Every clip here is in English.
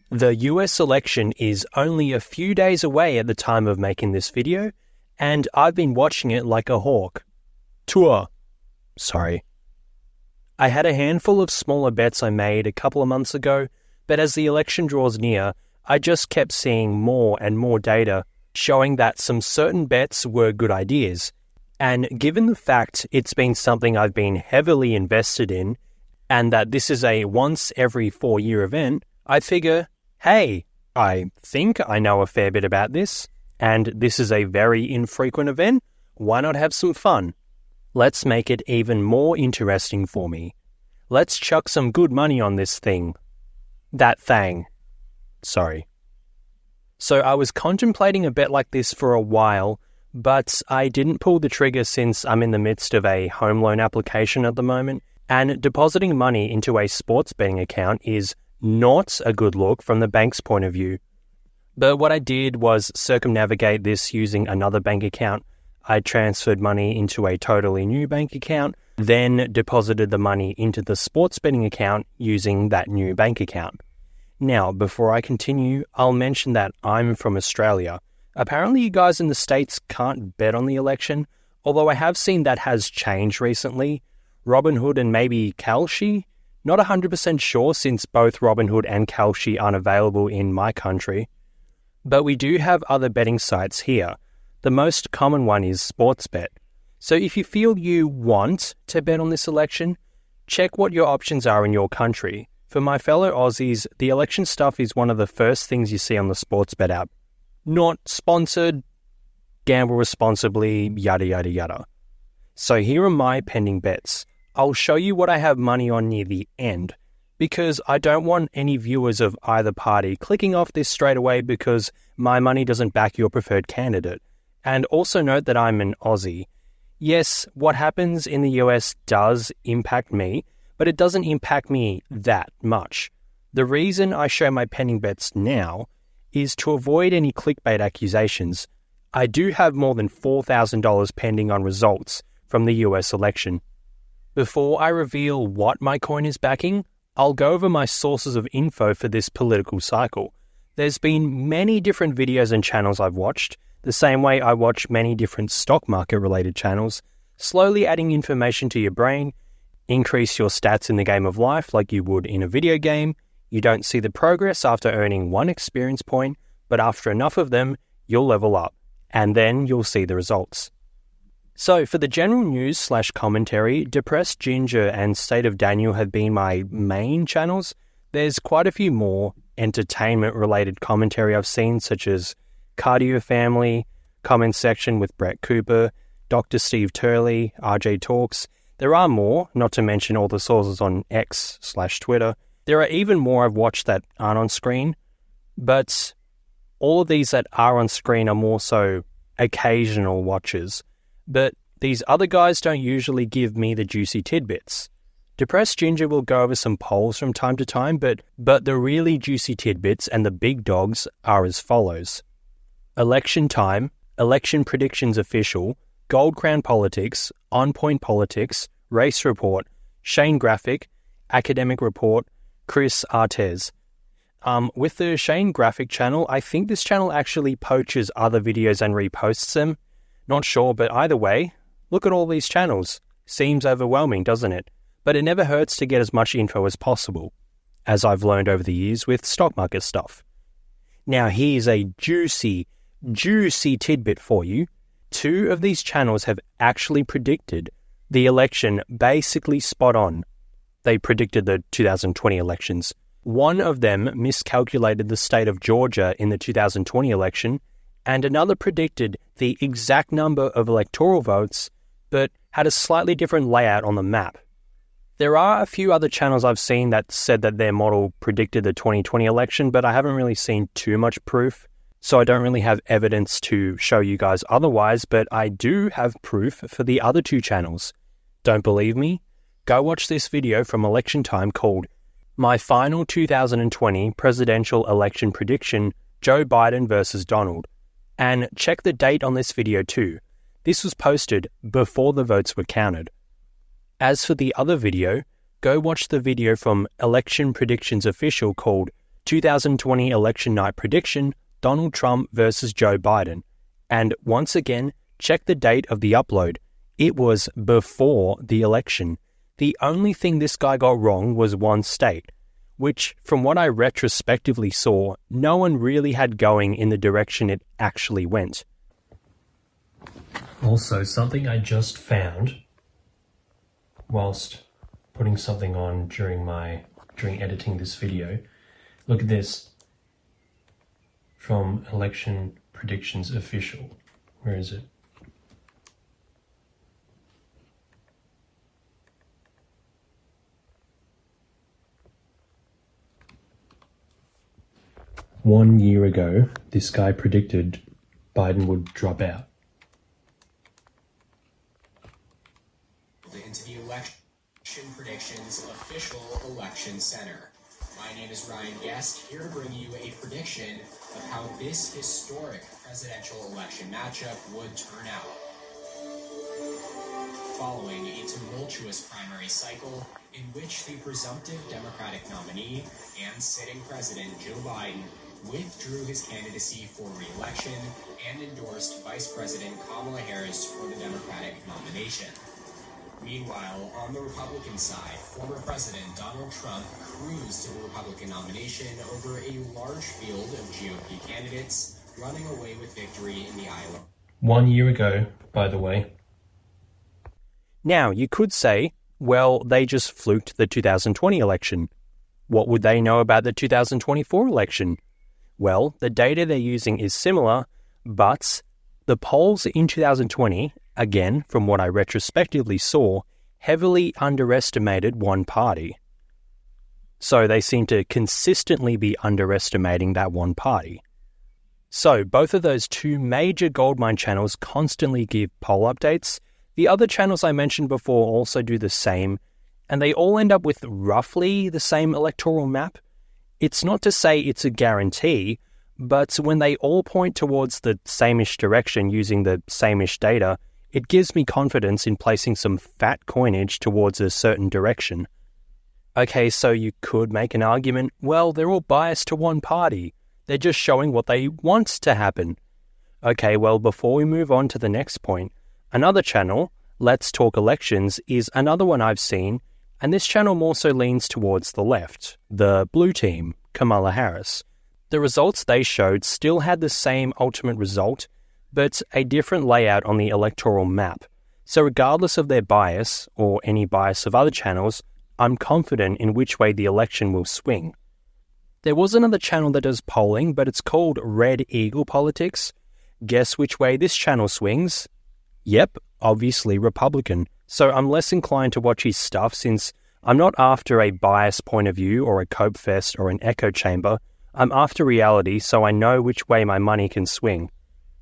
The US election is only a few days away at the time of making this video, and I've been watching it like a hawk. Sorry. I had a handful of smaller bets I made a couple of months ago, but as the election draws near, I just kept seeing more and more data showing that some certain bets were good ideas. And given the fact it's been something I've been heavily invested in, and that this is a once every 4-year event, I figure, hey, I think I know a fair bit about this, and this is a very infrequent event. Why not have some fun? Let's make it even more interesting for me. Let's chuck some good money on this thing. That thing. Sorry. So I was contemplating a bet like this for a while, but I didn't pull the trigger since I'm in the midst of a home loan application at the moment, and depositing money into a sports betting account is not a good look from the bank's point of view. But what I did was circumnavigate this using another bank account. I transferred money into a totally new bank account, then deposited the money into the sports betting account using that new bank account. Now, before I continue, I'll mention that I'm from Australia. Apparently you guys in the States can't bet on the election, although I have seen that has changed recently. Robinhood and maybe Kalshi? Not 100% sure since both Robinhood and Kalshi aren't available in my country. But we do have other betting sites here. The most common one is Sportsbet. So if you feel you want to bet on this election, check what your options are in your country. For my fellow Aussies, the election stuff is one of the first things you see on the Sportsbet app. Not sponsored, gamble responsibly, yada yada yada. So here are my pending bets. I'll show you what I have money on near the end, because I don't want any viewers of either party clicking off this straight away because my money doesn't back your preferred candidate. And also note that I'm an Aussie. Yes, what happens in the US does impact me, but it doesn't impact me that much. The reason I show my pending bets now is to avoid any clickbait accusations. I do have more than $4,000 pending on results from the US election. Before I reveal what my coin is backing, I'll go over my sources of info for this political cycle. There's been many different videos and channels I've watched, the same way I watch many different stock market related channels, slowly adding information to your brain, increase your stats in the game of life like you would in a video game. You don't see the progress after earning one experience point, but after enough of them, you'll level up, and then you'll see the results. So for the general news/commentary, Depressed Ginger and State of Daniel have been my main channels. There's quite a few more entertainment-related commentary I've seen, such as Cardio Family, Comment Section with Brett Cooper, Dr. Steve Turley, RJ Talks. There are more, not to mention all the sources on X/Twitter. There are even more I've watched that aren't on screen, but all of these that are on screen are more so occasional watches. But these other guys don't usually give me the juicy tidbits. Depressed Ginger will go over some polls from time to time, but the really juicy tidbits and the big dogs are as follows. Election Time, Election Predictions Official, Gold Crown Politics, On Point Politics, Race Report, Shane Graphic, Academic Report, Chris Artez. With the Shane Graphic channel, I think this channel actually poaches other videos and reposts them. Not sure, but either way, look at all these channels. Seems overwhelming, doesn't it? But it never hurts to get as much info as possible, as I've learned over the years with stock market stuff. Now here's a juicy tidbit for you. 2 of these channels have actually predicted the election basically spot on. They predicted the 2020 elections. One of them miscalculated the state of Georgia in the 2020 election, and another predicted the exact number of electoral votes, but had a slightly different layout on the map. There are a few other channels I've seen that said that their model predicted the 2020 election, but I haven't really seen too much proof, so I don't really have evidence to show you guys otherwise, but I do have proof for the other 2 channels. Don't believe me? Go watch this video from Election Time called My Final 2020 Presidential Election Prediction, Joe Biden versus Donald. And check the date on this video too. This was posted before the votes were counted. As for the other video, go watch the video from Election Predictions Official called 2020 election night prediction, Donald Trump versus Joe Biden. And once again, check the date of the upload. It was before the election. The only thing this guy got wrong was one state, which, from what I retrospectively saw, no one really had going in the direction it actually went. Also, something I just found whilst putting something on during editing this video. Look at this from Election Predictions Official. Where is it? One year ago, this guy predicted Biden would drop out. Into the Election Predictions Official Election Center. My name is Ryan Guest, here to bring you a prediction of how this historic presidential election matchup would turn out. Following a tumultuous primary cycle in which the presumptive Democratic nominee and sitting President Joe Biden withdrew his candidacy for re-election and endorsed Vice President Kamala Harris for the Democratic nomination. Meanwhile, on the Republican side, former President Donald Trump cruised to the Republican nomination over a large field of GOP candidates, running away with victory in the Iowa. 1 year ago, by the way. Now, you could say, well, they just fluked the 2020 election. What would they know about the 2024 election? Well, the data they're using is similar, but the polls in 2020, again, from what I retrospectively saw, heavily underestimated one party. So they seem to consistently be underestimating that one party. So both of those two major goldmine channels constantly give poll updates. The other channels I mentioned before also do the same, and they all end up with roughly the same electoral map. It's not to say it's a guarantee, but when they all point towards the same-ish direction using the same-ish data, it gives me confidence in placing some fat coinage towards a certain direction. Okay, so you could make an argument, well, they're all biased to one party. They're just showing what they want to happen. Okay, well, before we move on to the next point, another channel, Let's Talk Elections, is another one I've seen, and this channel more so leans towards the left, the blue team, Kamala Harris. The results they showed still had the same ultimate result, but a different layout on the electoral map. So regardless of their bias, or any bias of other channels, I'm confident in which way the election will swing. There was another channel that does polling, but it's called Red Eagle Politics. Guess which way this channel swings? Yep, obviously Republican. So I'm less inclined to watch his stuff since I'm not after a biased point of view or a cope fest or an echo chamber. I'm after reality, so I know which way my money can swing.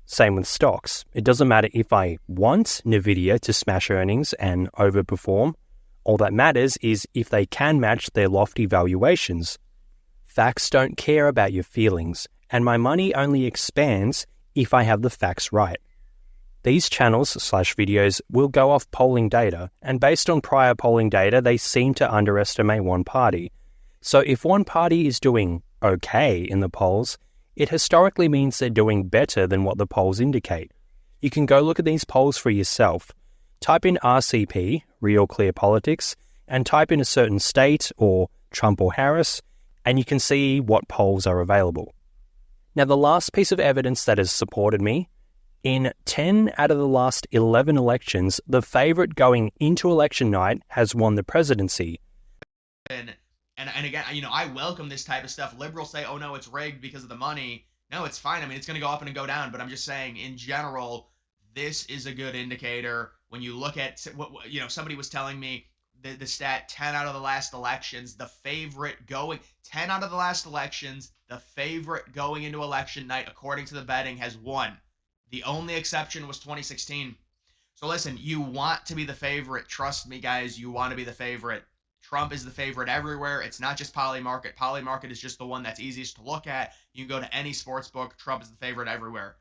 Same with stocks. It doesn't matter if I want Nvidia to smash earnings and overperform. All that matters is if they can match their lofty valuations. Facts don't care about your feelings, and my money only expands if I have the facts right. These channels/videos will go off polling data, and based on prior polling data, they seem to underestimate one party. So if one party is doing okay in the polls, it historically means they're doing better than what the polls indicate. You can go look at these polls for yourself. Type in RCP, Real Clear Politics, and type in a certain state or Trump or Harris, and you can see what polls are available. Now, the last piece of evidence that has supported me, in 10 out of the last 11 elections, the favorite going into election night has won the presidency. And again, I welcome this type of stuff. Liberals say, oh no, it's rigged because of the money. No, it's fine. I mean, it's going to go up and go down, but I'm just saying, in general, this is a good indicator. When you look at what somebody was telling me the stat, 10 out of the last elections, the favorite going 10 out of the last elections, the favorite going into election night, according to the betting, has won. The only exception was 2016. So listen, you want to be the favorite. Trust me, guys, you want to be the favorite. Trump is the favorite everywhere. It's not just Polymarket. Polymarket is just the one that's easiest to look at. You can go to any sports book. Trump is the favorite everywhere.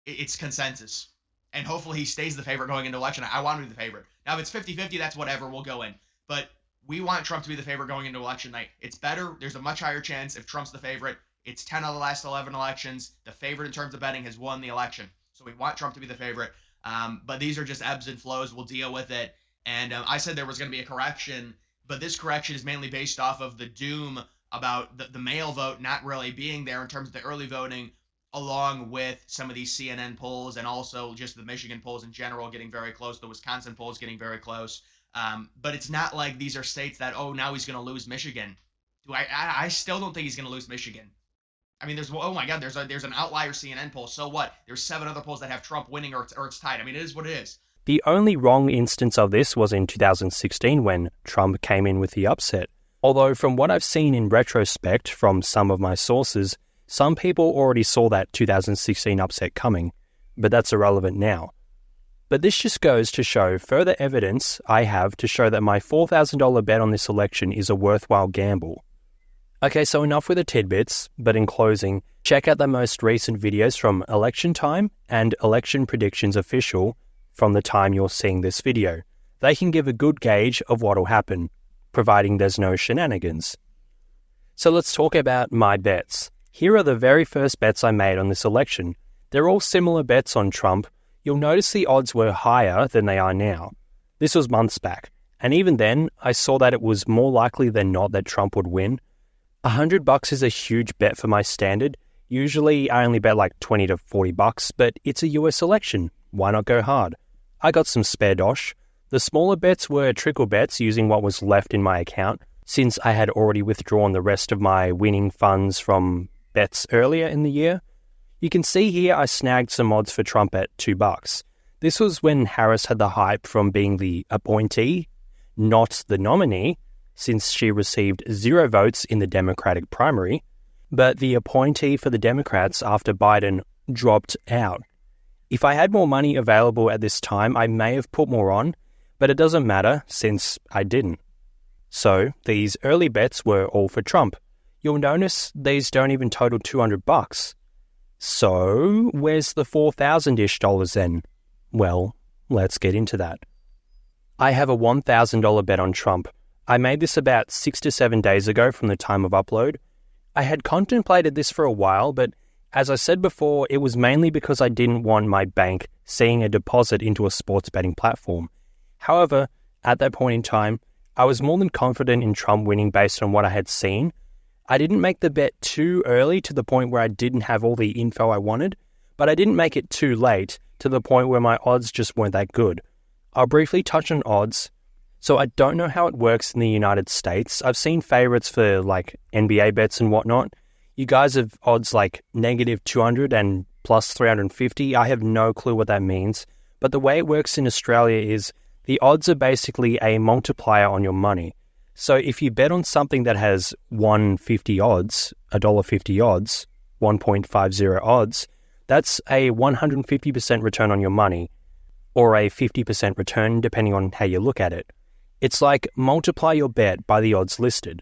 It's consensus. And hopefully he stays the favorite going into election. I want to be the favorite. Now, if it's 50-50, that's whatever. We'll go in. But we want Trump to be the favorite going into election night. It's better. There's a much higher chance if Trump's the favorite. It's 10 of the last 11 elections. The favorite in terms of betting has won the election. So we want Trump to be the favorite. But these are just ebbs and flows. We'll deal with it. And I said there was going to be a correction, but this correction is mainly based off of the doom about the mail vote not really being there in terms of the early voting, along with some of these CNN polls and also just the Michigan polls in general getting very close, the Wisconsin polls getting very close. But it's not like these are states that, oh, now he's going to lose Michigan. I still don't think he's going to lose Michigan. I mean, oh my God, there's an outlier CNN poll. So what? There's 7 other polls that have Trump winning or it's tied. I mean, it is what it is. The only wrong instance of this was in 2016 when Trump came in with the upset. Although from what I've seen in retrospect from some of my sources, some people already saw that 2016 upset coming, but that's irrelevant now. But this just goes to show further evidence I have to show that my $4,000 bet on this election is a worthwhile gamble. Okay, so enough with the tidbits, but in closing, check out the most recent videos from Election Time and Election Predictions Official from the time you're seeing this video. They can give a good gauge of what'll happen, providing there's no shenanigans. So let's talk about my bets. Here are the very first bets I made on this election. They're all similar bets on Trump. You'll notice the odds were higher than they are now. This was months back, and even then, I saw that it was more likely than not that Trump would win. $100 is a huge bet for my standard. Usually, I only bet like $20 to $40, but it's a US election. Why not go hard? I got some spare dosh. The smaller bets were trickle bets using what was left in my account, since I had already withdrawn the rest of my winning funds from bets earlier in the year. You can see here I snagged some odds for Trump at $2. This was when Harris had the hype from being the appointee, not the nominee, since she received 0 votes in the Democratic primary, but the appointee for the Democrats after Biden dropped out. If I had more money available at this time, I may have put more on, but it doesn't matter since I didn't. So these early bets were all for Trump. You'll notice these don't even total $200. So where's the $4,000-ish then? Well, let's get into that. I have a $1,000 bet on Trump. I made this about 6 to 7 days ago from the time of upload. I had contemplated this for a while, but as I said before, it was mainly because I didn't want my bank seeing a deposit into a sports betting platform. However, at that point in time, I was more than confident in Trump winning based on what I had seen. I didn't make the bet too early to the point where I didn't have all the info I wanted, but I didn't make it too late to the point where my odds just weren't that good. I'll briefly touch on odds. So I don't know how it works in the United States. I've seen favorites for like NBA bets and whatnot. You guys have odds like -200 and +350. I have no clue what that means. But the way it works in Australia is the odds are basically a multiplier on your money. So if you bet on something that has 150 odds, $1.50 odds, 1.50 odds, that's a 150% return on your money, or a 50% return depending on how you look at it. It's like multiply your bet by the odds listed.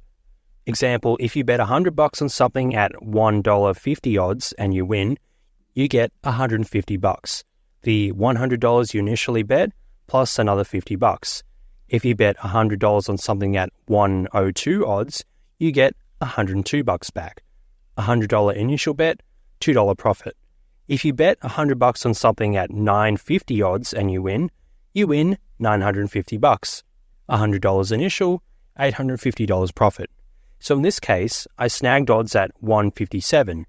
Example, if you bet $100 on something at $1.50 odds and you win, you get $150. The $100 you initially bet plus another $50. If you bet $100 on something at 102 odds, you get $102 back. $100 initial bet, $2 profit. If you bet $100 on something at 950 odds and you win $950. $100 initial, $850 profit. So in this case, I snagged odds at 157.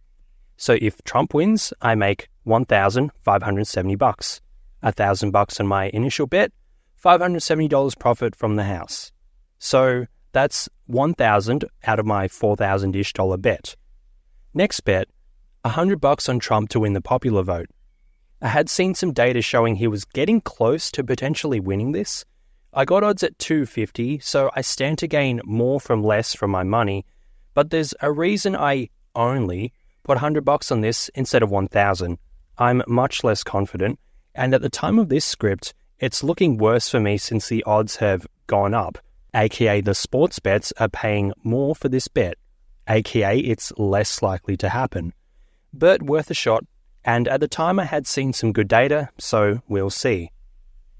So if Trump wins, I make $1,570. $1,000 on my initial bet, $570 profit from the house. So that's $1,000 out of my $4,000-ish bet. Next bet, $100 on Trump to win the popular vote. I had seen some data showing he was getting close to potentially winning this. I got odds at 250, so I stand to gain more from less from my money, but there's a reason I only put $100 on this instead of 1,000. I'm much less confident, and at the time of this script, it's looking worse for me since the odds have gone up, aka the sports bets are paying more for this bet, aka it's less likely to happen. But worth a shot, and at the time I had seen some good data, so we'll see.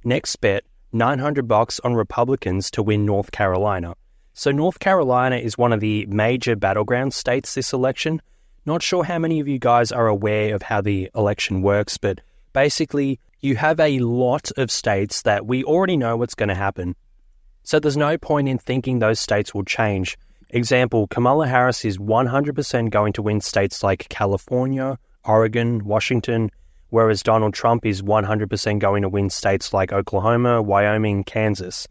Next bet, $900 on Republicans to win North Carolina. So North Carolina is one of the major battleground states this election. Not sure how many of you guys are aware of how the election works, but basically you have a lot of states that we already know what's going to happen. So there's no point in thinking those states will change. Example, Kamala Harris is 100% going to win states like California, Oregon, Washington, whereas Donald Trump is 100% going to win states like Oklahoma, Wyoming, Kansas.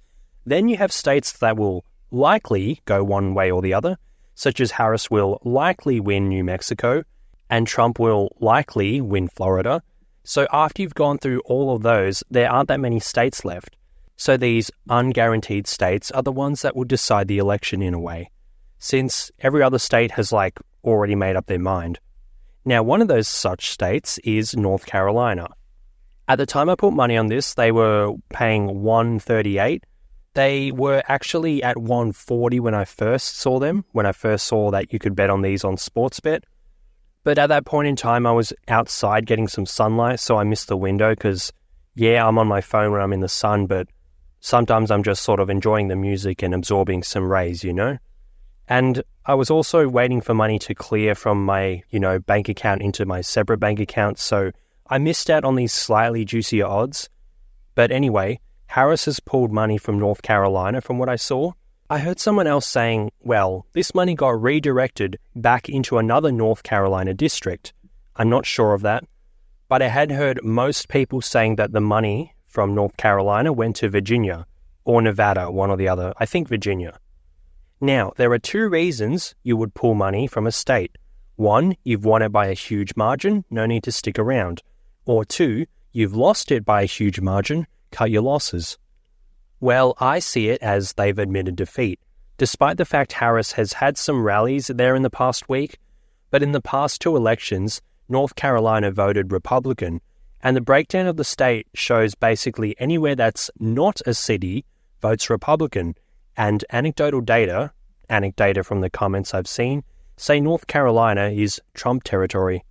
Then you have states that will likely go one way or the other, such as Harris will likely win New Mexico, and Trump will likely win Florida. So after you've gone through all of those, there aren't that many states left. So these unguaranteed states are the ones that will decide the election in a way, since every other state has already made up their mind. Now, one of those such states is North Carolina. At the time I put money on this, they were paying $1.38. They were actually at $1.40 when I first saw them, when I first saw that you could bet on these on Sportsbet. But at that point in time, I was outside getting some sunlight, so I missed the window because, yeah, I'm on my phone when I'm in the sun, but sometimes I'm just sort of enjoying the music and absorbing some rays, And I was also waiting for money to clear from my, bank account into my separate bank account, so I missed out on these slightly juicier odds. But anyway, Harris has pulled money from North Carolina from what I saw. I heard someone else saying, well, this money got redirected back into another North Carolina district. I'm not sure of that, but I had heard most people saying that the money from North Carolina went to Virginia or Nevada, one or the other. I think Virginia. Now, there are two reasons you would pull money from a state. One, you've won it by a huge margin, no need to stick around. Or two, you've lost it by a huge margin, cut your losses. Well, I see it as they've admitted defeat, despite the fact Harris has had some rallies there in the past week. But in the past two elections, North Carolina voted Republican, and the breakdown of the state shows basically anywhere that's not a city votes Republican. And anecdotal data from the comments I've seen, say North Carolina is Trump territory.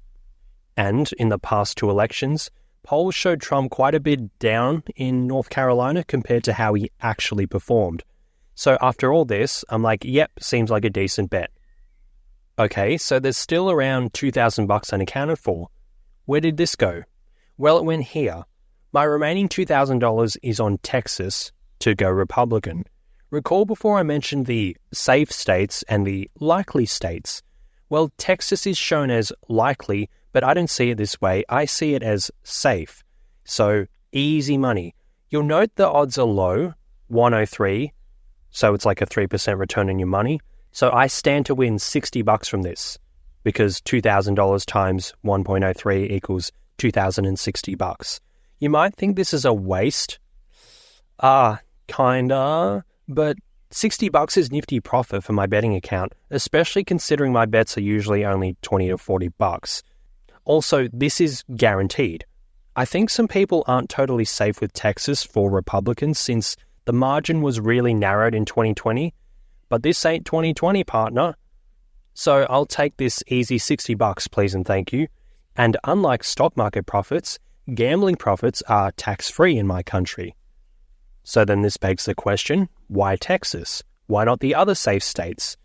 And in the past two elections, polls showed Trump quite a bit down in North Carolina compared to how he actually performed. So after all this, I'm like, yep, seems like a decent bet. Okay, so there's still around $2,000 unaccounted for. Where did this go? Well, it went here. My remaining $2,000 is on Texas to go Republican. Recall before I mentioned the safe states and the likely states. Well, Texas is shown as likely, but I don't see it this way. I see it as safe. So, easy money. You'll note the odds are low, 103, so it's like a 3% return on your money. So I stand to win $60 from this, because $2,000 times 1.03 equals $2,060. You might think this is a waste. Kinda. But $60 is nifty profit for my betting account, especially considering my bets are usually only $20 to $40. Also, this is guaranteed. I think some people aren't totally safe with Texas for Republicans since the margin was really narrowed in 2020, but this ain't 2020, partner. So I'll take this easy $60, please and thank you. And unlike stock market profits, gambling profits are tax-free in my country. So then this begs the question, why Texas? Why not the other safe states?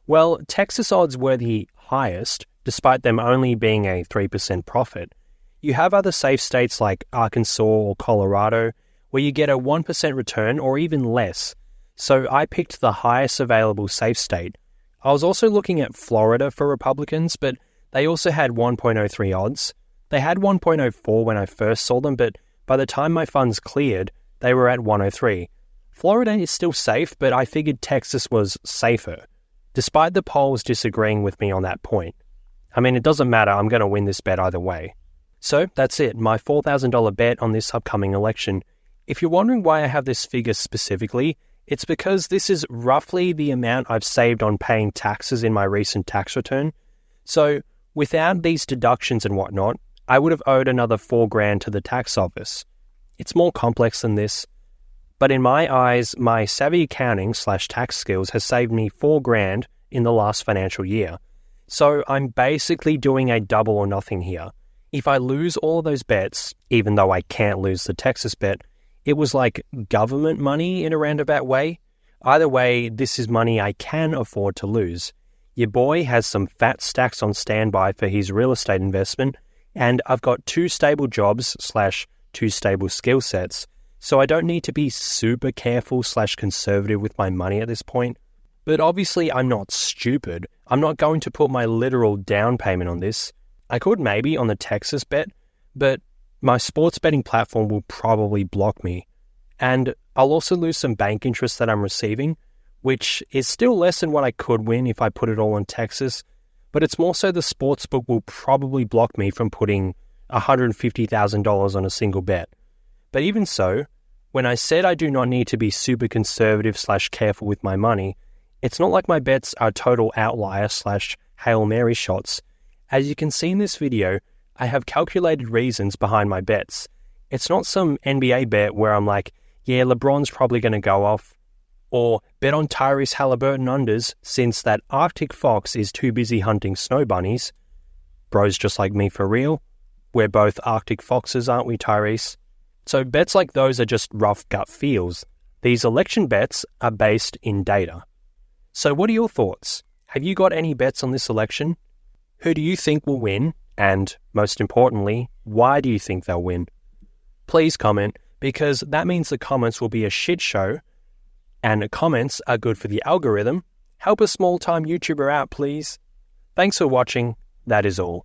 Well, Texas odds were the highest, despite them only being a 3% profit. You have other safe states like Arkansas or Colorado, where you get a 1% return or even less. So I picked the highest available safe state. I was also looking at Florida for Republicans, but they also had 1.03 odds. They had 1.04 when I first saw them, but by the time my funds cleared, they were at 103. Florida is still safe, but I figured Texas was safer, despite the polls disagreeing with me on that point. I mean, it doesn't matter, I'm going to win this bet either way. So that's it, my $4,000 bet on this upcoming election. If you're wondering why I have this figure specifically, it's because this is roughly the amount I've saved on paying taxes in my recent tax return. So without these deductions and whatnot, I would have owed another $4,000 to the tax office. It's more complex than this. But in my eyes, my savvy accounting / tax skills has saved me $4,000 in the last financial year. So I'm basically doing a double or nothing here. If I lose all of those bets, even though I can't lose the Texas bet, it was like government money in a roundabout way. Either way, this is money I can afford to lose. Your boy has some fat stacks on standby for his real estate investment, and I've got 2 stable jobs / 2 stable skill sets, so I don't need to be super careful / conservative with my money at this point. But obviously I'm not stupid. I'm not going to put my literal down payment on this. I could maybe on the Texas bet, but my sports betting platform will probably block me. And I'll also lose some bank interest that I'm receiving, which is still less than what I could win if I put it all on Texas, but it's more so the sportsbook will probably block me from putting $150,000 on a single bet. But even so, when I said I do not need to be super conservative / careful with my money, it's not like my bets are total outlier / Hail Mary shots. As you can see in this video, I have calculated reasons behind my bets. It's not some NBA bet where I'm like, yeah, LeBron's probably going to go off, or bet on Tyrese Halliburton unders since that Arctic fox is too busy hunting snow bunnies. Bros just like me for real. We're both Arctic foxes, aren't we, Tyrese? So bets like those are just rough gut feels. These election bets are based in data. So what are your thoughts? Have you got any bets on this election? Who do you think will win? And most importantly, why do you think they'll win? Please comment, because that means the comments will be a shit show, and comments are good for the algorithm. Help a small-time YouTuber out, please. Thanks for watching. That is all.